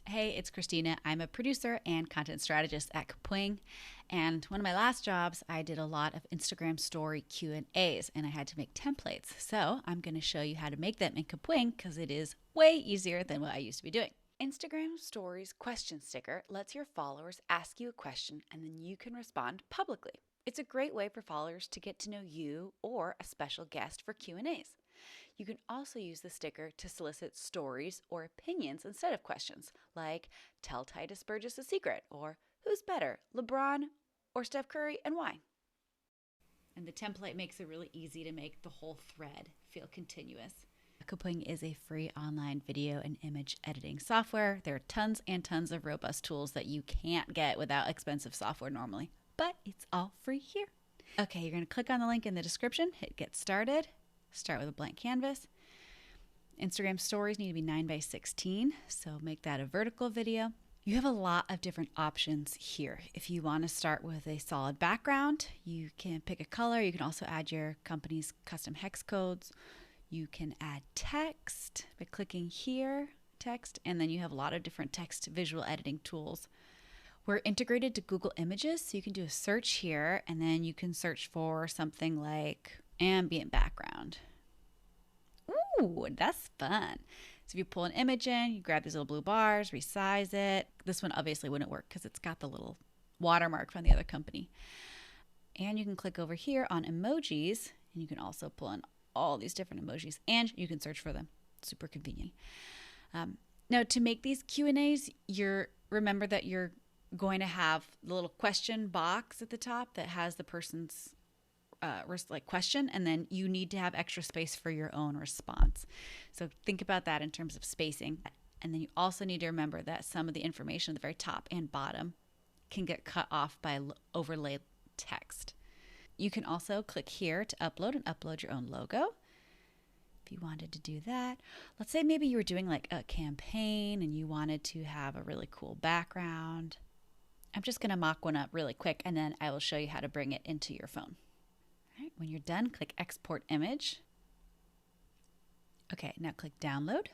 Hey, it's Christina. I'm a producer and content strategist at Kapwing, and one of my last jobs, I did a lot of Instagram story Q&As, and I had to make templates. So I'm going to show you how to make them in Kapwing because it is way easier than what I used to be doing. Instagram Stories question sticker lets your followers ask you a question, and then you can respond publicly. It's a great way for followers to get to know you or a special guest for Q&As. You can also use the sticker to solicit stories or opinions instead of questions, like tell Titus Burgess a secret, or who's better, LeBron or Steph Curry, and why? And the template makes it really easy to make the whole thread feel continuous. Kapwing is a free online video and image editing software. There are tons and tons of robust tools that you can't get without expensive software normally, but it's all free here. Okay, you're going to click on the link in the description, hit get started. Start with a blank canvas. Instagram stories need to be 9:16, so make that a vertical video. You have a lot of different options here. If you want to start with a solid background, you can pick a color. You can also add your company's custom hex codes. You can add text by clicking here, text, and then you have a lot of different text visual editing tools. We're integrated to Google Images, so you can do a search here, and then you can search for something like ambient background. Ooh, that's fun. So if you pull an image in, you grab these little blue bars, resize it. This one obviously wouldn't work because it's got the little watermark from the other company. And you can click over here on emojis, and you can also pull in all these different emojis, and you can search for them. Super convenient. Now, to make these Q&As, remember that you're going to have the little question box at the top that has the person's question, and then you need to have extra space for your own response. So think about that in terms of spacing. And then you also need to remember that some of the information at the very top and bottom can get cut off by overlay text. You can also click here to upload and upload your own logo if you wanted to do that. Let's say maybe you were doing like a campaign and you wanted to have a really cool background. I'm just going to mock one up really quick, and then I will show you how to bring it into your phone. All right, when you're done, click Export Image. Okay, now click Download.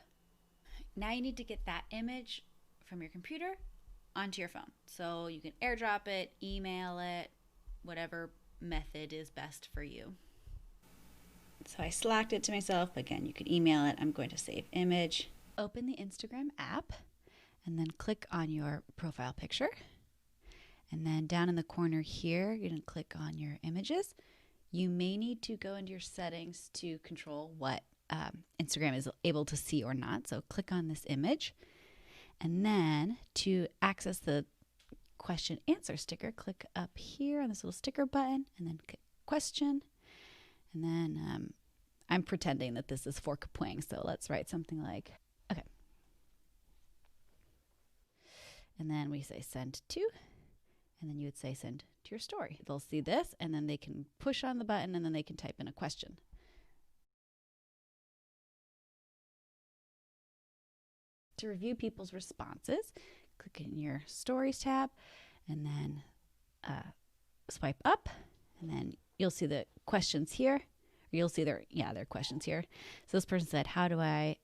Now you need to get that image from your computer onto your phone. So you can airdrop it, email it, whatever method is best for you. So I selected it to myself. Again, you can email it. I'm going to save image. Open the Instagram app and then click on your profile picture. And then down in the corner here, you're going to click on your images. You may need to go into your settings to control what Instagram is able to see or not. So click on this image. And then to access the question answer sticker, click up here on this little sticker button and then click question. And then I'm pretending that this is for Kapwing. So let's write something like, okay. And then we say send to. And then you would say send to your story. They'll see this, and then they can push on the button, and then they can type in a question. To review people's responses, click in your Stories tab, and then swipe up, and then you'll see the questions here. Or you'll see their questions here. So this person said, how do I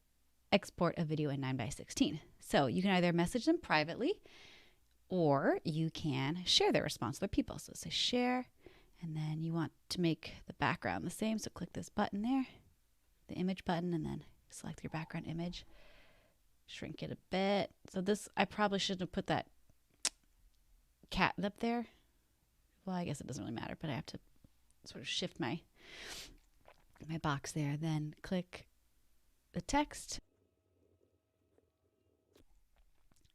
export a video in 9:16? So you can either message them privately, or you can share their response with other people. So say share, and then you want to make the background the same. So click this button there, the image button, and then select your background image. Shrink it a bit. So this, I probably shouldn't have put that cat up there. Well, I guess it doesn't really matter, but I have to sort of shift my box there. Then click the text.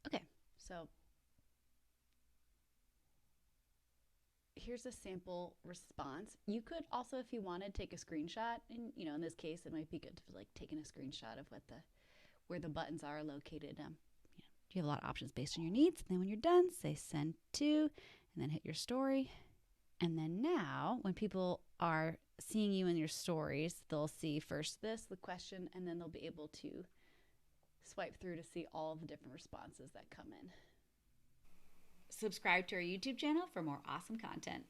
Okay, so here's a sample response. You could also, if you wanted, take a screenshot. And in this case, it might be good to like taking a screenshot of where the buttons are located. You have a lot of options based on your needs. And then when you're done, say send to, and then hit your story. And then now, when people are seeing you in your stories, they'll see first the question, and then they'll be able to swipe through to see all of the different responses that come in. Subscribe to our YouTube channel for more awesome content.